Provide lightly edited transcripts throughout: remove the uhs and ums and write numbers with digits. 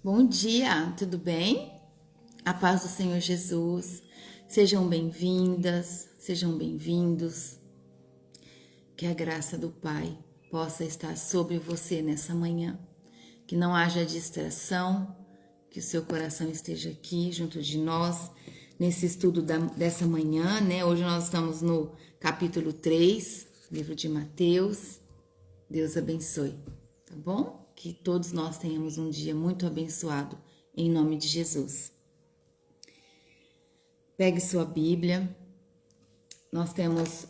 Bom dia, tudo bem? A paz do Senhor Jesus. Sejam bem-vindas, sejam bem-vindos. Que a graça do Pai possa estar sobre você nessa manhã. Que não haja distração, que o seu coração esteja aqui junto de nós nesse estudo dessa manhã, né? Hoje nós estamos no capítulo 3, livro de Mateus. Deus abençoe, tá bom? Que todos nós tenhamos um dia muito abençoado, em nome de Jesus. Pegue sua Bíblia. Nós temos,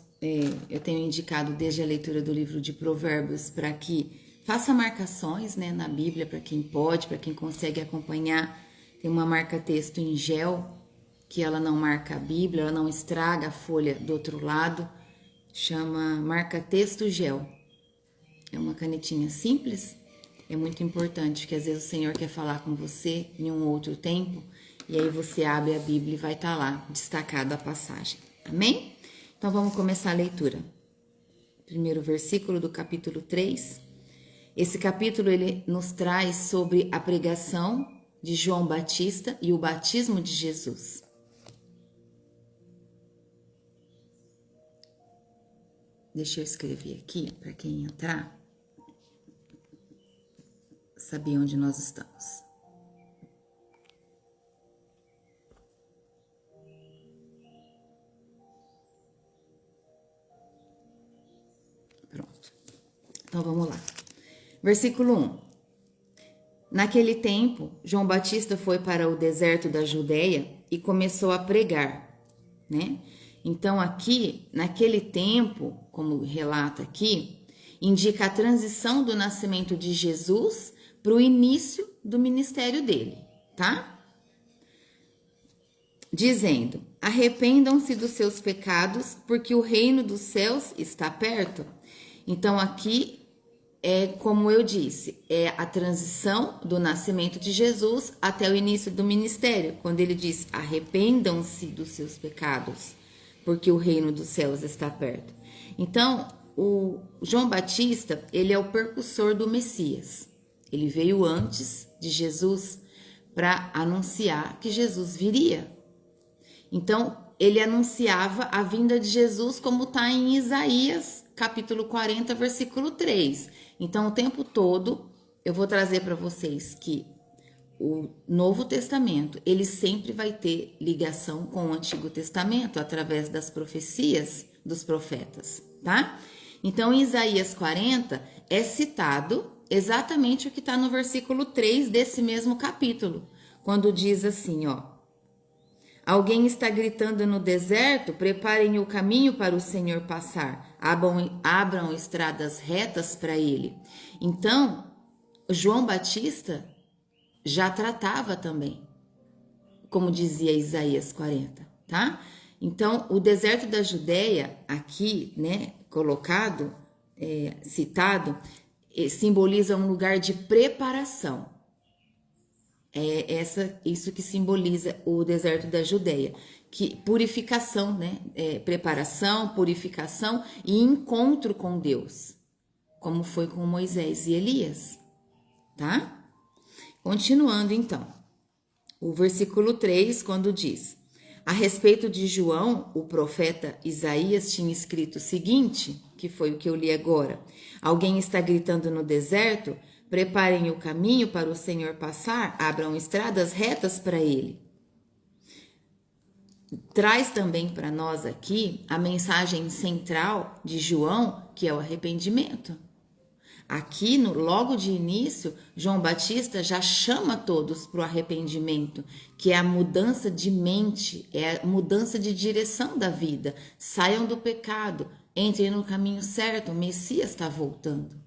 eu tenho indicado desde a leitura do livro de Provérbios para que faça marcações, né, na Bíblia, para quem pode, para quem consegue acompanhar. Tem uma marca-texto em gel, que ela não marca a Bíblia, ela não estraga a folha do outro lado. Chama marca-texto gel. É uma canetinha simples. É muito importante, que às vezes o Senhor quer falar com você em um outro tempo, e aí você abre a Bíblia e vai estar lá, destacada a passagem. Amém? Então vamos começar a leitura. Primeiro versículo do capítulo 3. Esse capítulo ele nos traz sobre a pregação de João Batista e o batismo de Jesus. Deixa eu escrever aqui para quem entrar saber onde nós estamos. Pronto. Então vamos lá. Versículo 1. Naquele tempo, João Batista foi para o deserto da Judeia e começou a pregar, né? Então aqui, naquele tempo, como relata aqui, indica a transição do nascimento de Jesus para o início do ministério dele, tá? Dizendo: arrependam-se dos seus pecados, porque o reino dos céus está perto. Então aqui é, como eu disse, é a transição do nascimento de Jesus até o início do ministério, quando ele diz: arrependam-se dos seus pecados, porque o reino dos céus está perto. Então, o João Batista, ele é o precursor do Messias. Ele veio antes de Jesus para anunciar que Jesus viria. Então, ele anunciava a vinda de Jesus, como está em Isaías, capítulo 40, versículo 3. Então, o tempo todo, eu vou trazer para vocês que o Novo Testamento, ele sempre vai ter ligação com o Antigo Testamento, através das profecias dos profetas, tá? Então, em Isaías 40, é citado exatamente o que está no versículo 3 desse mesmo capítulo, quando diz assim, ó: alguém está gritando no deserto, preparem o caminho para o Senhor passar, abram estradas retas para ele. Então, João Batista já tratava também, como dizia Isaías 40, tá? Então, o deserto da Judeia, aqui, né, colocado, citado, simboliza um lugar de preparação. É isso que simboliza o deserto da Judeia, que purificação, né? Preparação, purificação e encontro com Deus, como foi com Moisés e Elias, tá? Continuando então, o versículo 3, quando diz: a respeito de João, o profeta Isaías tinha escrito o seguinte, que foi o que eu li agora: alguém está gritando no deserto, preparem o caminho para o Senhor passar, abram estradas retas para ele. Traz também para nós aqui a mensagem central de João, que é o arrependimento. Aqui, logo de início, João Batista já chama todos para o arrependimento, que é a mudança de mente, é a mudança de direção da vida. Saiam do pecado, entrem no caminho certo, o Messias está voltando.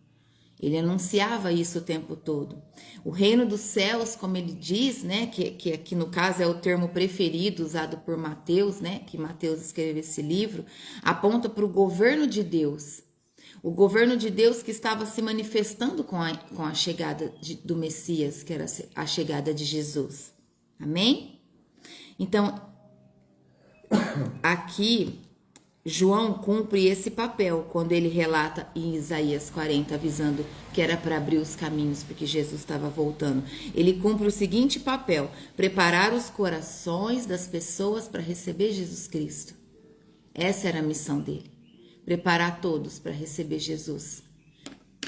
Ele anunciava isso o tempo todo. O reino dos céus, como ele diz, né, que aqui no caso é o termo preferido usado por Mateus, né, que Mateus escreveu esse livro, aponta para o governo de Deus. O governo de Deus que estava se manifestando com a chegada do Messias, que era a chegada de Jesus. Amém? Então, aqui João cumpre esse papel quando ele relata em Isaías 40, avisando que era para abrir os caminhos porque Jesus estava voltando. Ele cumpre o seguinte papel: preparar os corações das pessoas para receber Jesus Cristo. Essa era a missão dele. Preparar todos para receber Jesus.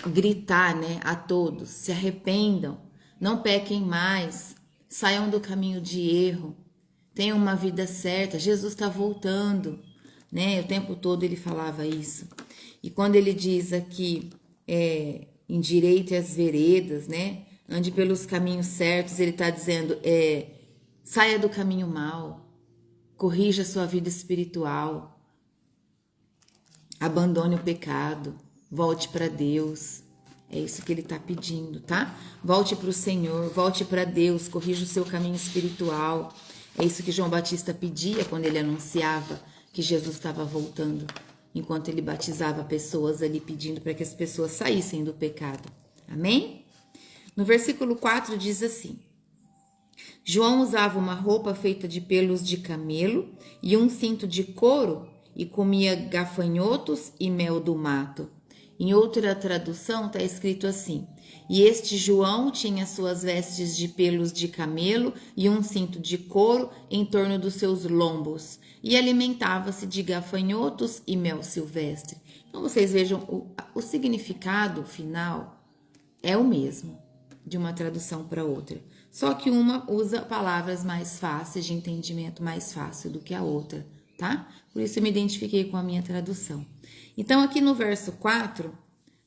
Gritar, né, a todos: se arrependam, não pequem mais, saiam do caminho de erro, tenham uma vida certa, Jesus está voltando, né? O tempo todo ele falava isso. E quando ele diz aqui, endireite as veredas, né, ande pelos caminhos certos, ele está dizendo, saia do caminho mau, corrija sua vida espiritual, abandone o pecado, volte para Deus. É isso que ele está pedindo, tá? Volte para o Senhor, volte para Deus, corrija o seu caminho espiritual. É isso que João Batista pedia quando ele anunciava que Jesus estava voltando, enquanto ele batizava pessoas ali, pedindo para que as pessoas saíssem do pecado. Amém? No versículo 4 diz assim: João usava uma roupa feita de pelos de camelo e um cinto de couro e comia gafanhotos e mel do mato. Em outra tradução está escrito assim: e este João tinha suas vestes de pelos de camelo e um cinto de couro em torno dos seus lombos, e alimentava-se de gafanhotos e mel silvestre. Então vocês vejam, o significado final é o mesmo, de uma tradução para outra. Só que uma usa palavras mais fáceis, de entendimento mais fácil do que a outra, tá? Por isso eu me identifiquei com a minha tradução. Então aqui no verso 4,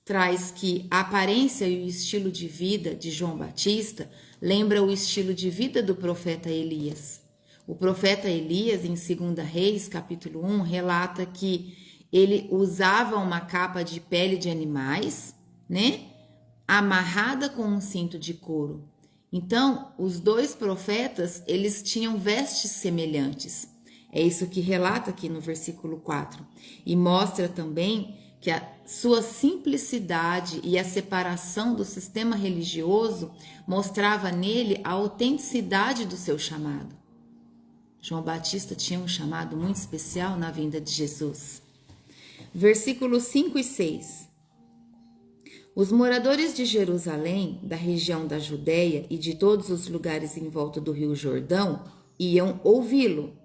traz que a aparência e o estilo de vida de João Batista lembra o estilo de vida do profeta Elias. O profeta Elias, em 2 Reis, capítulo 1, relata que ele usava uma capa de pele de animais, né, amarrada com um cinto de couro. Então, os dois profetas, eles tinham vestes semelhantes. É isso que relata aqui no versículo 4. E mostra também que a sua simplicidade e a separação do sistema religioso mostrava nele a autenticidade do seu chamado. João Batista tinha um chamado muito especial na vinda de Jesus. Versículos 5 e 6. Os moradores de Jerusalém, da região da Judéia e de todos os lugares em volta do rio Jordão, iam ouvi-lo.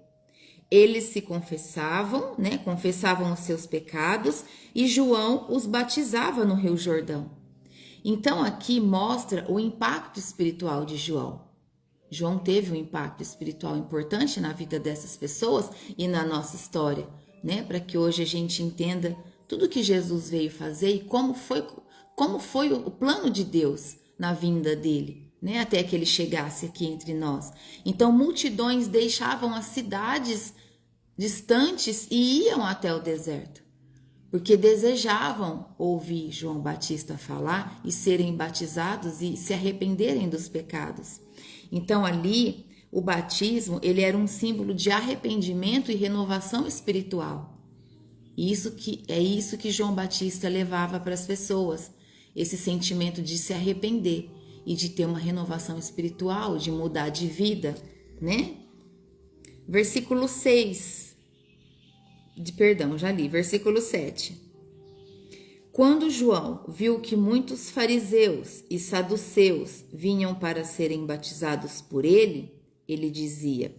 Eles se confessavam, né? Confessavam os seus pecados e João os batizava no rio Jordão. Então aqui mostra o impacto espiritual de João. João teve um impacto espiritual importante na vida dessas pessoas e na nossa história, né? Para que hoje a gente entenda tudo que Jesus veio fazer e como foi o plano de Deus na vinda dele, né? Até que ele chegasse aqui entre nós. Então multidões deixavam as cidades distantes e iam até o deserto, porque desejavam ouvir João Batista falar e serem batizados e se arrependerem dos pecados. Então ali o batismo, ele era um símbolo de arrependimento e renovação espiritual. Isso que João Batista levava para as pessoas, esse sentimento de se arrepender e de ter uma renovação espiritual, de mudar de vida, né? Versículo 6. Versículo 7. Quando João viu que muitos fariseus e saduceus vinham para serem batizados por ele, ele dizia.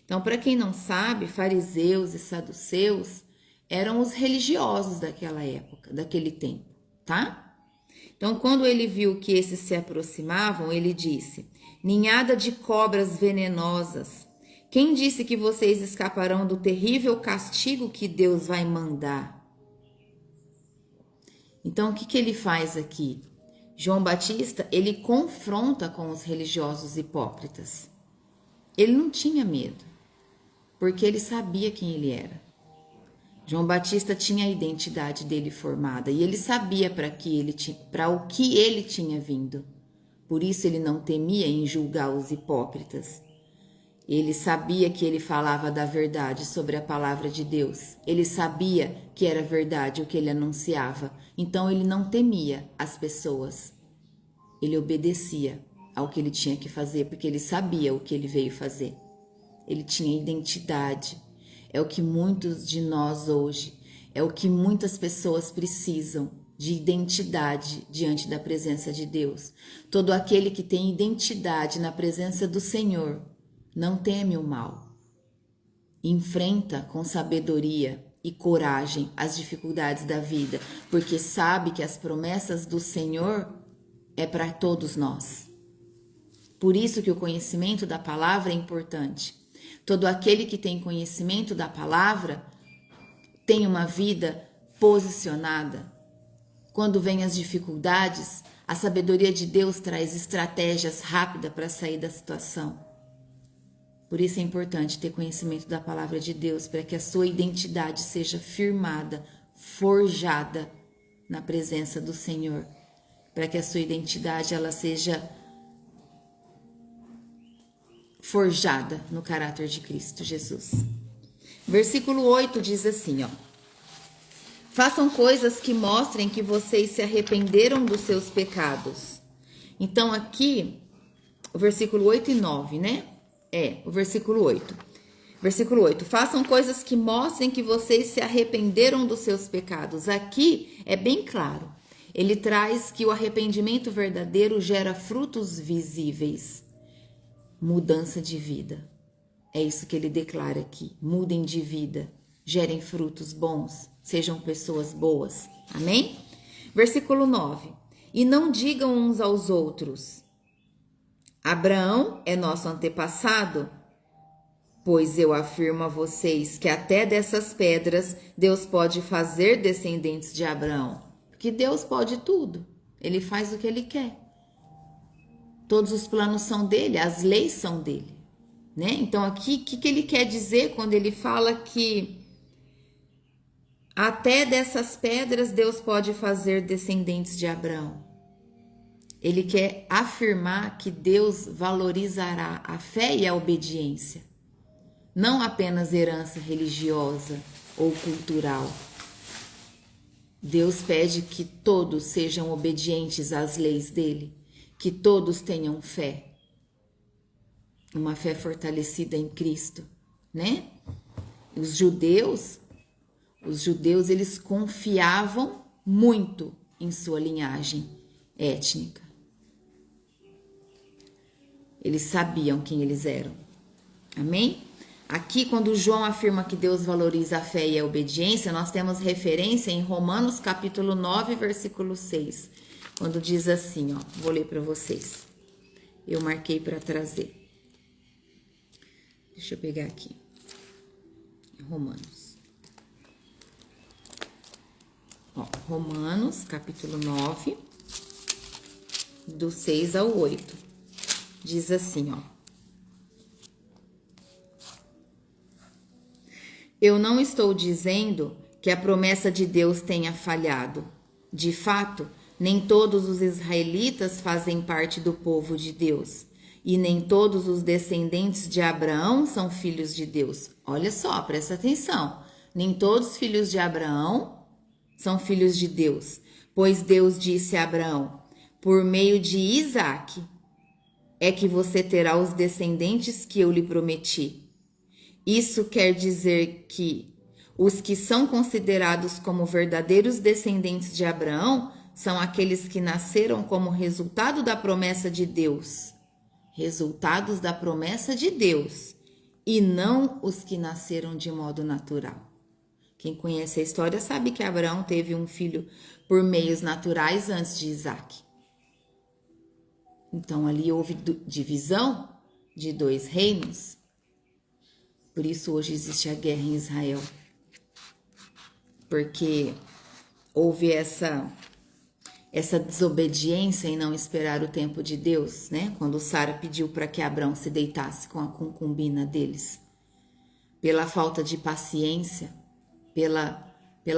Então, para quem não sabe, fariseus e saduceus eram os religiosos daquela época, daquele tempo, tá? Então, quando ele viu que esses se aproximavam, ele disse: ninhada de cobras venenosas, quem disse que vocês escaparão do terrível castigo que Deus vai mandar? Então, o que ele faz aqui? João Batista, ele confronta com os religiosos hipócritas. Ele não tinha medo, porque ele sabia quem ele era. João Batista tinha a identidade dele formada e ele sabia para o que ele tinha vindo. Por isso ele não temia em julgar os hipócritas. Ele sabia que ele falava da verdade sobre a palavra de Deus. Ele sabia que era verdade o que ele anunciava. Então ele não temia as pessoas. Ele obedecia ao que ele tinha que fazer, porque ele sabia o que ele veio fazer. Ele tinha identidade. É o que muitos de nós hoje, é o que muitas pessoas precisam, de identidade diante da presença de Deus. Todo aquele que tem identidade na presença do Senhor não teme o mal. Enfrenta com sabedoria e coragem as dificuldades da vida, porque sabe que as promessas do Senhor é para todos nós. Por isso que o conhecimento da palavra é importante. Todo aquele que tem conhecimento da palavra tem uma vida posicionada. Quando vêm as dificuldades, a sabedoria de Deus traz estratégias rápidas para sair da situação. Por isso é importante ter conhecimento da palavra de Deus, para que a sua identidade seja firmada, forjada na presença do Senhor, para que a sua identidade ela seja forjada no caráter de Cristo Jesus. Versículo 8 diz assim, ó: façam coisas que mostrem que vocês se arrependeram dos seus pecados. Então aqui, o versículo 8 e 9, né? O versículo 8. Versículo 8. Façam coisas que mostrem que vocês se arrependeram dos seus pecados. Aqui é bem claro. Ele traz que o arrependimento verdadeiro gera frutos visíveis. Mudança de vida. É isso que ele declara aqui. Mudem de vida. Gerem frutos bons. Sejam pessoas boas. Amém? Versículo 9. E não digam uns aos outros: Abraão é nosso antepassado? Pois eu afirmo a vocês que até dessas pedras Deus pode fazer descendentes de Abraão. Porque Deus pode tudo. Ele faz o que ele quer. Todos os planos são dele, as leis são dele, né? Então aqui, o que ele quer dizer quando ele fala que até dessas pedras Deus pode fazer descendentes de Abraão? Ele quer afirmar que Deus valorizará a fé e a obediência, não apenas herança religiosa ou cultural. Deus pede que todos sejam obedientes às leis dele, que todos tenham fé, uma fé fortalecida em Cristo, né? Os judeus eles confiavam muito em sua linhagem étnica. Eles sabiam quem eles eram. Amém? Aqui, quando João afirma que Deus valoriza a fé e a obediência, nós temos referência em Romanos capítulo 9, versículo 6. Quando diz assim, ó, vou ler para vocês. Eu marquei para trazer. Deixa eu pegar aqui. Romanos. Ó, Romanos, capítulo 9, do 6 ao 8. Diz assim, ó: eu não estou dizendo que a promessa de Deus tenha falhado. De fato, nem todos os israelitas fazem parte do povo de Deus, e nem todos os descendentes de Abraão são filhos de Deus. Olha só, presta atenção. Nem todos os filhos de Abraão são filhos de Deus, pois Deus disse a Abraão: por meio de Isaque é que você terá os descendentes que eu lhe prometi. Isso quer dizer que os que são considerados como verdadeiros descendentes de Abraão são aqueles que nasceram como resultado da promessa de Deus. Resultados da promessa de Deus, e não os que nasceram de modo natural. Quem conhece a história sabe que Abraão teve um filho por meios naturais antes de Isaque. Então ali houve divisão de dois reinos. Por isso hoje existe a guerra em Israel. Porque houve essa desobediência em não esperar o tempo de Deus, né? Quando Sara pediu para que Abraão se deitasse com a concubina deles. Pela falta de paciência, pela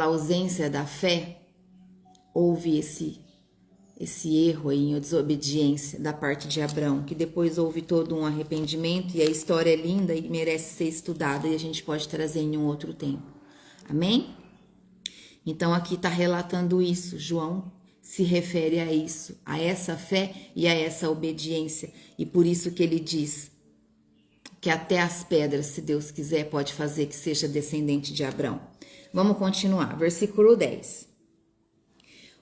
ausência da fé, houve esse erro aí, em desobediência da parte de Abraão, que depois houve todo um arrependimento, e a história é linda e merece ser estudada, e a gente pode trazer em um outro tempo. Amém? Então aqui está relatando isso. João se refere a isso, a essa fé e a essa obediência, e por isso que ele diz que até as pedras, se Deus quiser, pode fazer que seja descendente de Abrão. Vamos continuar, versículo 10.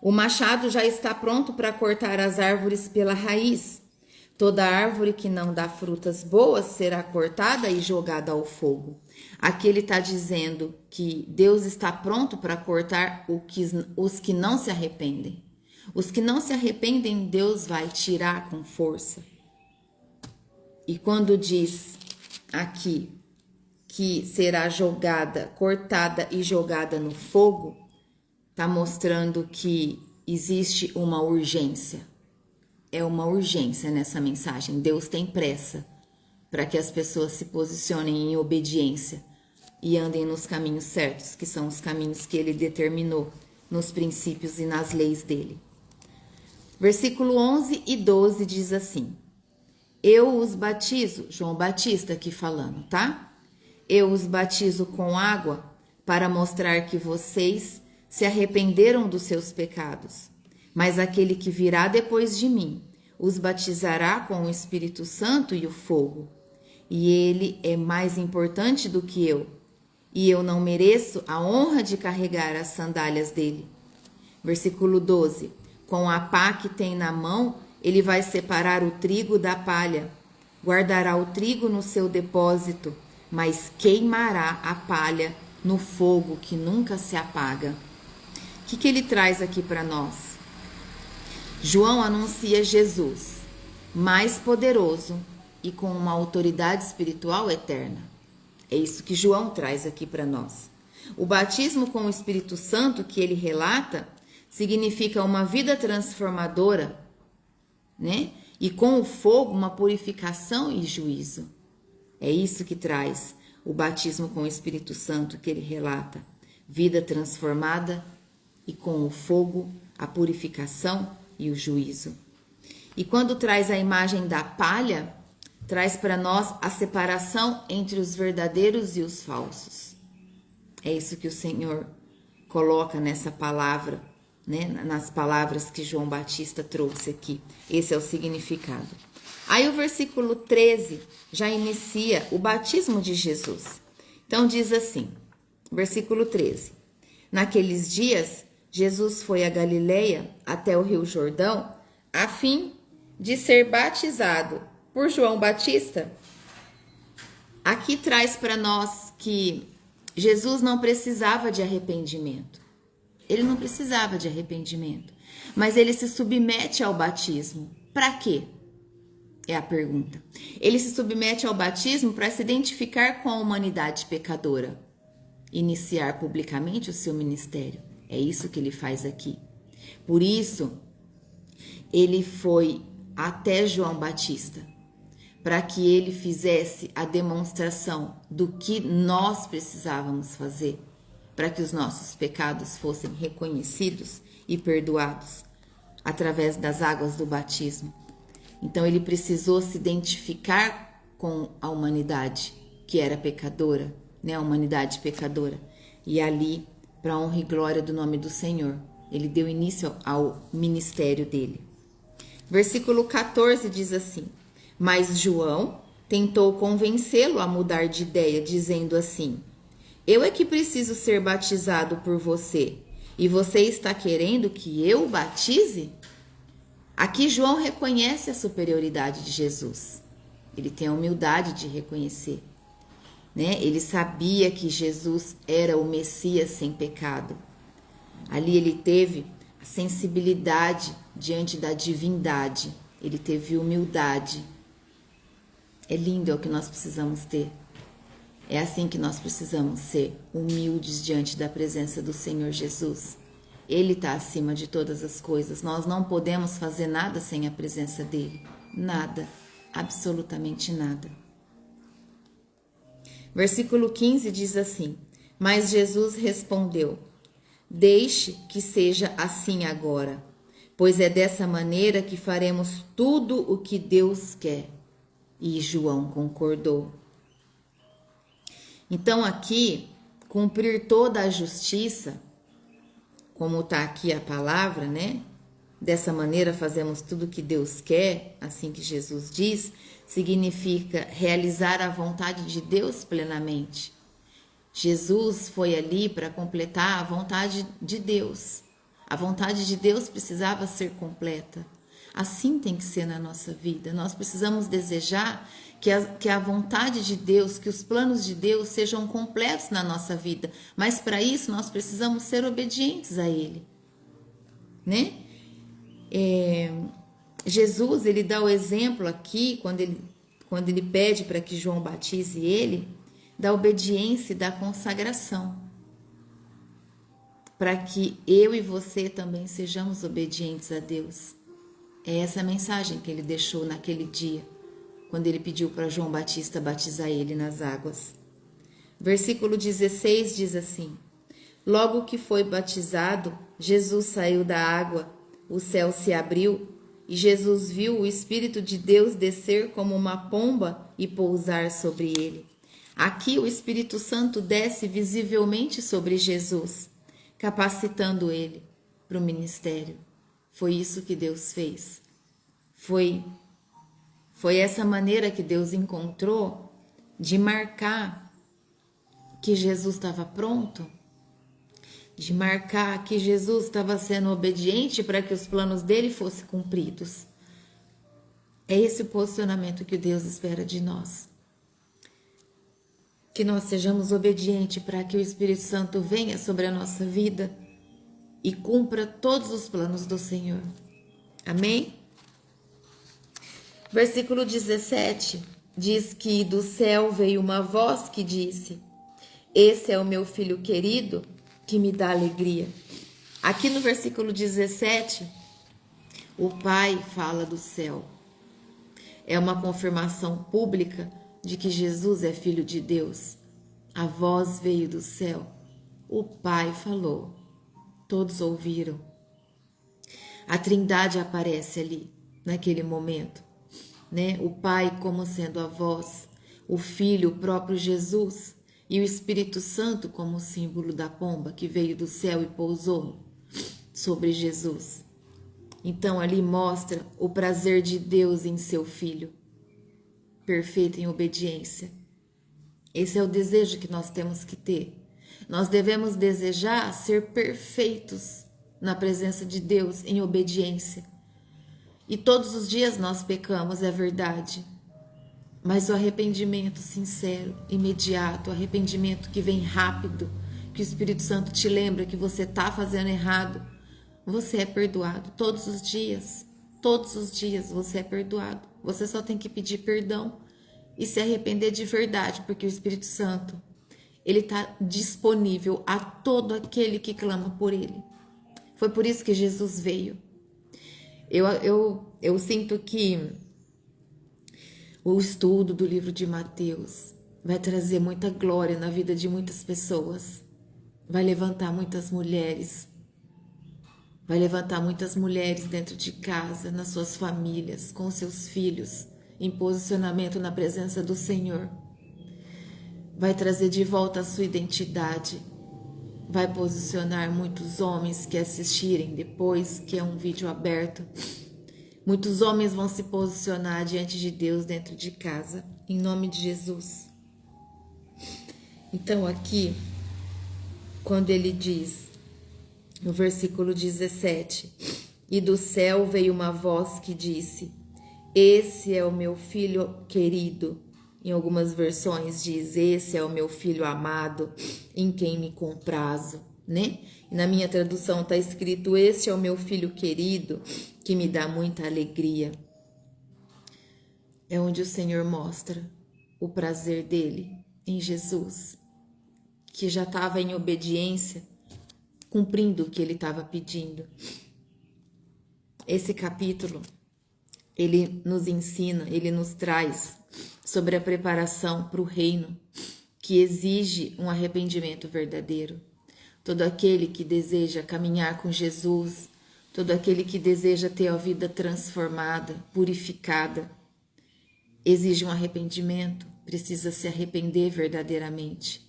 O machado já está pronto para cortar as árvores pela raiz. Toda árvore que não dá frutas boas será cortada e jogada ao fogo. Aqui ele está dizendo que Deus está pronto para cortar os que não se arrependem. Os que não se arrependem, Deus vai tirar com força. E quando diz aqui que será cortada e jogada no fogo, está mostrando que existe uma urgência. É uma urgência nessa mensagem. Deus tem pressa para que as pessoas se posicionem em obediência e andem nos caminhos certos, que são os caminhos que ele determinou nos princípios e nas leis dele. Versículo 11 e 12 diz assim: eu os batizo, João Batista aqui falando, tá? Eu os batizo com água para mostrar que vocês se arrependeram dos seus pecados. Mas aquele que virá depois de mim os batizará com o Espírito Santo e o fogo. E ele é mais importante do que eu, e eu não mereço a honra de carregar as sandálias dele. Versículo 12. Com a pá que tem na mão, ele vai separar o trigo da palha. Guardará o trigo no seu depósito, mas queimará a palha no fogo que nunca se apaga. O que ele traz aqui para nós? João anuncia Jesus, mais poderoso e com uma autoridade espiritual eterna. É isso que João traz aqui para nós. O batismo com o Espírito Santo que ele relata significa uma vida transformadora, né? E com o fogo, uma purificação e juízo. É isso que traz o batismo com o Espírito Santo que ele relata. Vida transformada e com o fogo, a purificação e o juízo. E quando traz a imagem da palha, traz para nós a separação entre os verdadeiros e os falsos. É isso que o Senhor coloca nessa palavra, né? Nas palavras que João Batista trouxe aqui. Esse é o significado. Aí o versículo 13 já inicia o batismo de Jesus. Então diz assim, versículo 13. Naqueles dias, Jesus foi a Galileia até o Rio Jordão, a fim de ser batizado por João Batista. Aqui traz para nós que Jesus não precisava de arrependimento. Ele não precisava de arrependimento, mas ele se submete ao batismo. Para quê? É a pergunta. Ele se submete ao batismo para se identificar com a humanidade pecadora, iniciar publicamente o seu ministério. É isso que ele faz aqui. Por isso, ele foi até João Batista, para que ele fizesse a demonstração do que nós precisávamos fazer, para que os nossos pecados fossem reconhecidos e perdoados através das águas do batismo. Então ele precisou se identificar com a humanidade que era pecadora, né? A humanidade pecadora. E ali, para a honra e glória do nome do Senhor, ele deu início ao ministério dele. Versículo 14 diz assim: mas João tentou convencê-lo a mudar de ideia, dizendo assim: eu é que preciso ser batizado por você, e você está querendo que eu o batize? Aqui João reconhece a superioridade de Jesus. Ele tem a humildade de reconhecer, né? Ele sabia que Jesus era o Messias sem pecado. Ali ele teve a sensibilidade diante da divindade. Ele teve humildade. É lindo, é o que nós precisamos ter. É assim que nós precisamos ser, humildes diante da presença do Senhor Jesus. Ele está acima de todas as coisas. Nós não podemos fazer nada sem a presença dele. Nada, absolutamente nada. Versículo 15 diz assim: mas Jesus respondeu: deixe que seja assim agora, pois é dessa maneira que faremos tudo o que Deus quer. E João concordou. Então aqui, cumprir toda a justiça, como está aqui a palavra, né? dessa maneira fazemos tudo o que Deus quer, assim que Jesus diz, significa realizar a vontade de Deus plenamente. Jesus foi ali para completar a vontade de Deus. A vontade de Deus precisava ser completa. Assim tem que ser na nossa vida. Nós precisamos desejar que a vontade de Deus, que os planos de Deus sejam completos na nossa vida. Mas para isso nós precisamos ser obedientes a Ele, né? Jesus, ele dá o exemplo aqui, quando ele pede para que João batize ele, da obediência e da consagração. Para que eu e você também sejamos obedientes a Deus. É essa a mensagem que ele deixou naquele dia, quando ele pediu para João Batista batizar ele nas águas. Versículo 16 diz assim: Logo que foi batizado, Jesus saiu da água, o céu se abriu, e Jesus viu o Espírito de Deus descer como uma pomba e pousar sobre ele. Aqui o Espírito Santo desce visivelmente sobre Jesus, capacitando ele para o ministério. Foi isso que Deus fez. Foi essa maneira que Deus encontrou de marcar que Jesus estava pronto, de marcar que Jesus estava sendo obediente para que os planos dele fossem cumpridos. É esse o posicionamento que Deus espera de nós. Que nós sejamos obedientes para que o Espírito Santo venha sobre a nossa vida e cumpra todos os planos do Senhor. Amém? Versículo 17 diz que do céu veio uma voz que disse: Esse é o meu filho querido, que me dá alegria. Aqui no versículo 17, o Pai fala do céu. É uma confirmação pública de que Jesus é filho de Deus. A voz veio do céu. O Pai falou. Todos ouviram. A Trindade aparece ali, naquele momento, né? O Pai como sendo a voz, o Filho, o próprio Jesus, e o Espírito Santo como símbolo da pomba que veio do céu e pousou sobre Jesus. Então ali mostra o prazer de Deus em seu Filho, perfeito em obediência. Esse é o desejo que nós temos que ter. Nós devemos desejar ser perfeitos na presença de Deus em obediência. E todos os dias nós pecamos, é verdade. Mas o arrependimento sincero, imediato, o arrependimento que vem rápido, que o Espírito Santo te lembra que você está fazendo errado, você é perdoado todos os dias. Todos os dias você é perdoado. Você só tem que pedir perdão e se arrepender de verdade, porque o Espírito Santo, ele está disponível a todo aquele que clama por ele. Foi por isso que Jesus veio. Eu sinto que o estudo do livro de Mateus vai trazer muita glória na vida de muitas pessoas. Vai levantar muitas mulheres. Vai levantar muitas mulheres dentro de casa, nas suas famílias, com seus filhos, em posicionamento na presença do Senhor. Vai trazer de volta a sua identidade. Vai posicionar muitos homens que assistirem depois, que é um vídeo aberto. Muitos homens vão se posicionar diante de Deus dentro de casa, em nome de Jesus. Então aqui, quando ele diz, no versículo 17, e do céu veio uma voz que disse: Esse é o meu filho querido. Em algumas versões diz: Esse é o meu filho amado, em quem me comprazo, né? E na minha tradução está escrito: Esse é o meu filho querido, que me dá muita alegria. É onde o Senhor mostra o prazer dele em Jesus, que já estava em obediência, cumprindo o que ele estava pedindo. Esse capítulo, ele nos ensina, ele nos traz sobre a preparação para o reino, que exige um arrependimento verdadeiro. Todo aquele que deseja caminhar com Jesus, todo aquele que deseja ter a vida transformada, purificada, exige um arrependimento, precisa se arrepender verdadeiramente,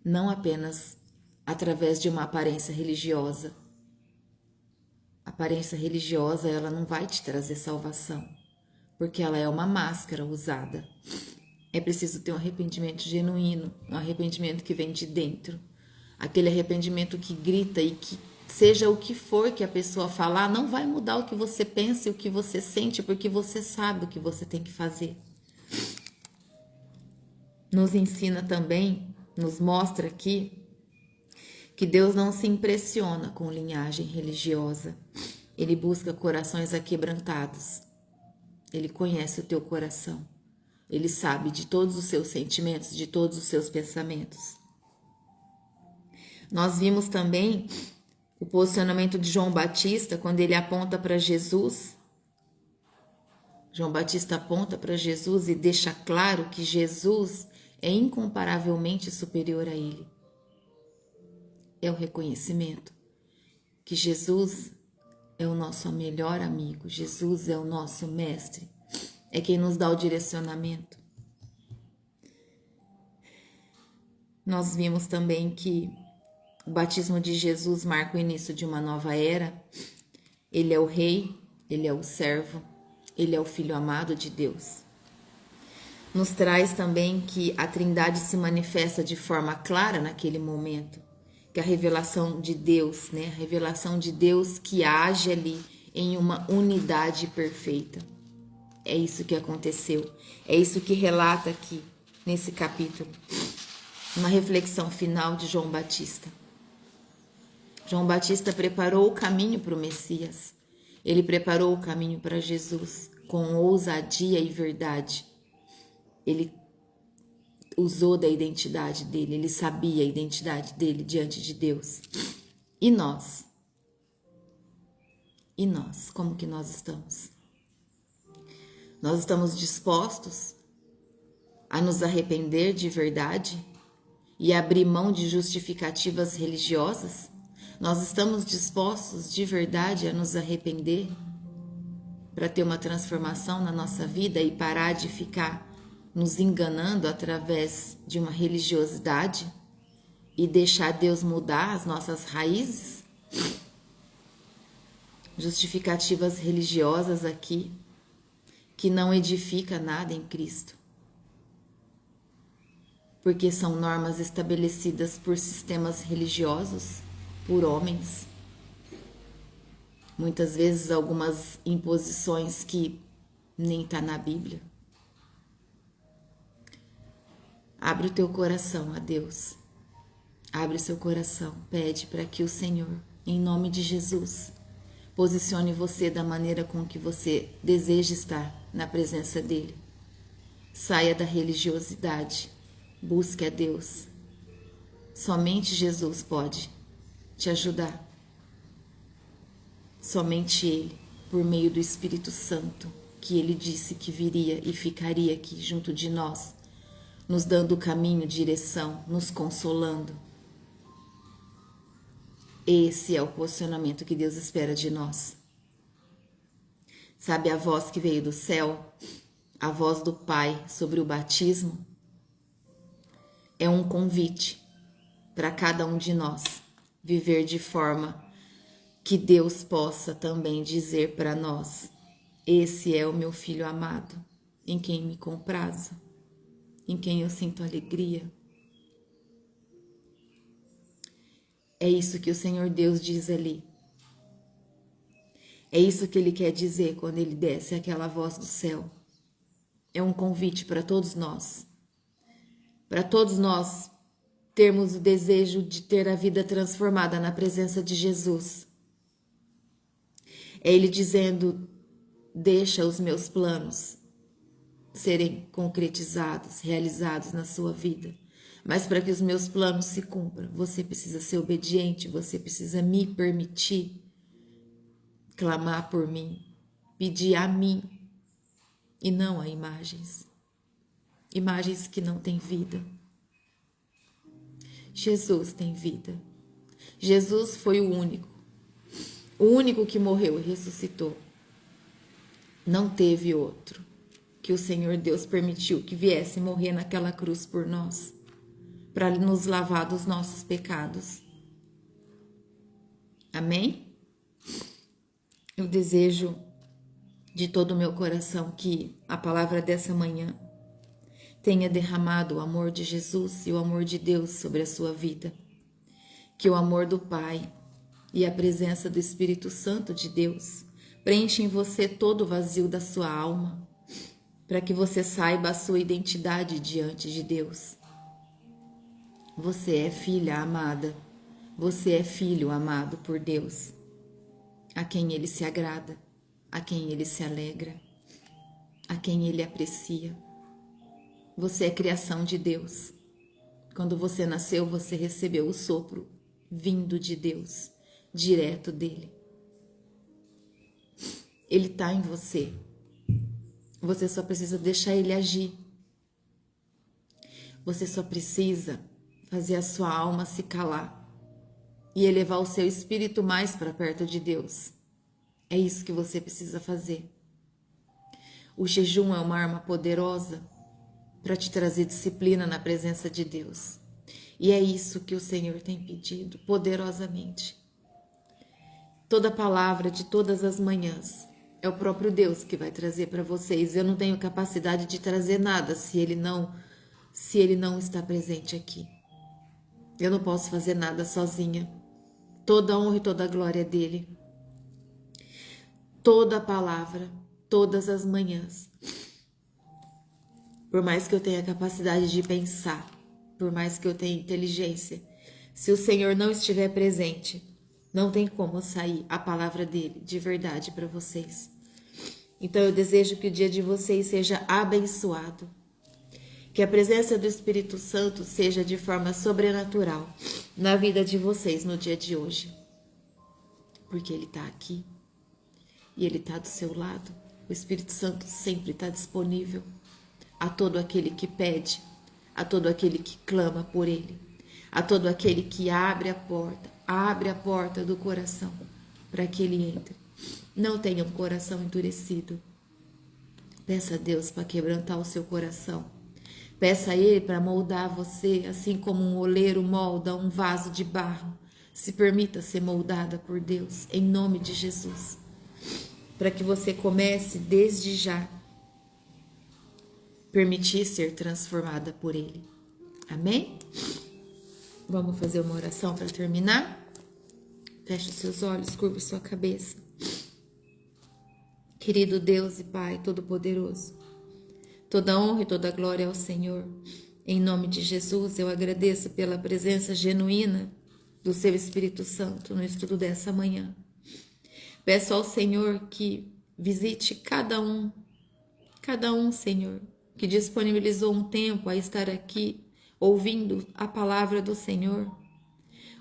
não apenas através de uma aparência religiosa. A aparência religiosa, ela não vai te trazer salvação, porque ela é uma máscara usada. É preciso ter um arrependimento genuíno, um arrependimento que vem de dentro. Aquele arrependimento que grita e que seja o que for que a pessoa falar, não vai mudar o que você pensa e o que você sente, porque você sabe o que você tem que fazer. Nos ensina também, nos mostra aqui, que Deus não se impressiona com linhagem religiosa. Ele busca corações aquebrantados. Ele conhece o teu coração. Ele sabe de todos os seus sentimentos, de todos os seus pensamentos. Nós vimos também o posicionamento de João Batista quando ele aponta para Jesus. João Batista aponta para Jesus e deixa claro que Jesus é incomparavelmente superior a ele. É o reconhecimento que Jesus é o nosso melhor amigo, Jesus é o nosso mestre, é quem nos dá o direcionamento. Nós vimos também que o batismo de Jesus marca o início de uma nova era. Ele é o rei, ele é o servo, ele é o filho amado de Deus. Nos traz também que a Trindade se manifesta de forma clara naquele momento, que a revelação de Deus, a revelação de Deus que age ali em uma unidade perfeita. É isso que aconteceu, é isso que relata aqui nesse capítulo. Uma reflexão final de João Batista. João Batista preparou o caminho para o Messias. Ele preparou o caminho para Jesus com ousadia e verdade. Ele usou da identidade dele, ele sabia a identidade dele diante de Deus. E nós? E nós? Como que nós estamos? Nós estamos dispostos a nos arrepender de verdade e abrir mão de justificativas religiosas? Nós estamos dispostos de verdade a nos arrepender para ter uma transformação na nossa vida e parar de ficar nos enganando através de uma religiosidade e deixar Deus mudar as nossas raízes? Justificativas religiosas aqui que não edifica nada em Cristo, porque são normas estabelecidas por sistemas religiosos, por homens. Muitas vezes algumas imposições que nem está na Bíblia. Abre o teu coração a Deus. Abre o seu coração. Pede para que o Senhor, em nome de Jesus, posicione você da maneira com que você deseja estar na presença dEle. Saia da religiosidade. Busque a Deus. Somente Jesus pode te ajudar. Somente Ele, por meio do Espírito Santo, que Ele disse que viria e ficaria aqui junto de nós, nos dando caminho, direção, nos consolando. Esse é o posicionamento que Deus espera de nós. Sabe a voz que veio do céu, a voz do Pai sobre o batismo? É um convite para cada um de nós viver de forma que Deus possa também dizer para nós: esse é o meu filho amado, em quem me comprazo, em quem eu sinto alegria. É isso que o Senhor Deus diz ali. É isso que Ele quer dizer quando Ele desce aquela voz do céu. É um convite para todos nós termos o desejo de ter a vida transformada na presença de Jesus. É Ele dizendo: deixa os meus planos serem concretizados, realizados na sua vida. Mas para que os meus planos se cumpram, você precisa ser obediente, você precisa me permitir clamar por mim, pedir a mim e não a imagens. Imagens que não têm vida. Jesus tem vida. Jesus foi o único que morreu e ressuscitou. Não teve outro que o Senhor Deus permitiu que viesse morrer naquela cruz por nós, para nos lavar dos nossos pecados. Amém? Eu desejo de todo o meu coração que a palavra dessa manhã tenha derramado o amor de Jesus e o amor de Deus sobre a sua vida. Que o amor do Pai e a presença do Espírito Santo de Deus preenchem em você todo o vazio da sua alma, para que você saiba a sua identidade diante de Deus. Você é filha amada, você é filho amado por Deus, a quem Ele se agrada, a quem Ele se alegra, a quem Ele aprecia. Você é criação de Deus. Quando você nasceu, você recebeu o sopro vindo de Deus, direto dele. Ele está em você. Você só precisa deixar ele agir. Você só precisa fazer a sua alma se calar e elevar o seu espírito mais para perto de Deus. É isso que você precisa fazer. O jejum é uma arma poderosa para te trazer disciplina na presença de Deus. E é isso que o Senhor tem pedido poderosamente. Toda palavra de todas as manhãs é o próprio Deus que vai trazer para vocês. Eu não tenho capacidade de trazer nada se Ele não está presente aqui. Eu não posso fazer nada sozinha. Toda a honra e toda a glória é dele. Toda a palavra, todas as manhãs. Por mais que eu tenha capacidade de pensar, por mais que eu tenha inteligência, se o Senhor não estiver presente, não tem como sair a palavra dele de verdade para vocês. Então eu desejo que o dia de vocês seja abençoado, que a presença do Espírito Santo seja de forma sobrenatural na vida de vocês no dia de hoje, porque ele está aqui e ele está do seu lado. O Espírito Santo sempre está disponível a todo aquele que pede, a todo aquele que clama por ele, a todo aquele que abre a porta do coração para que ele entre. Não tenha um coração endurecido. Peça a Deus para quebrantar o seu coração. Peça a Ele para moldar você, assim como um oleiro molda um vaso de barro. Se permita ser moldada por Deus, em nome de Jesus. Para que você comece desde já permitir ser transformada por Ele. Amém? Vamos fazer uma oração para terminar? Feche os seus olhos, curva sua cabeça. Querido Deus e Pai Todo-Poderoso, toda honra e toda glória ao Senhor. Em nome de Jesus, eu agradeço pela presença genuína do Seu Espírito Santo no estudo dessa manhã. Peço ao Senhor que visite cada um, Senhor, que disponibilizou um tempo a estar aqui, ouvindo a palavra do Senhor,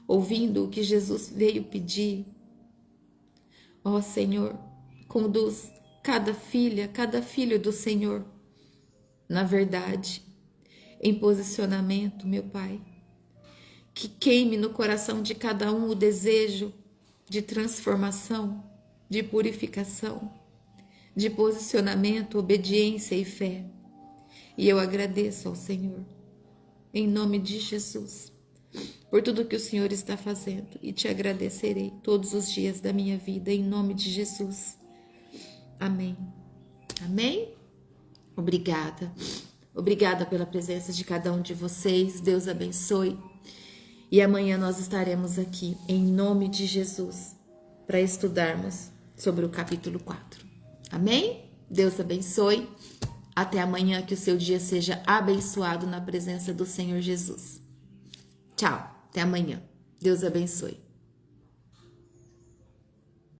ouvindo o que Jesus veio pedir. Ó Senhor, conduz cada filha, cada filho do Senhor na verdade, em posicionamento, meu Pai. Que queime no coração de cada um o desejo de transformação, de purificação, de posicionamento, obediência e fé. E eu agradeço ao Senhor, em nome de Jesus, por tudo que o Senhor está fazendo, e te agradecerei todos os dias da minha vida, em nome de Jesus. Amém. Amém? Obrigada. Obrigada pela presença de cada um de vocês. Deus abençoe. E amanhã nós estaremos aqui, em nome de Jesus, para estudarmos sobre o capítulo 4. Amém? Deus abençoe. Até amanhã, que o seu dia seja abençoado na presença do Senhor Jesus. Tchau, até amanhã. Deus abençoe.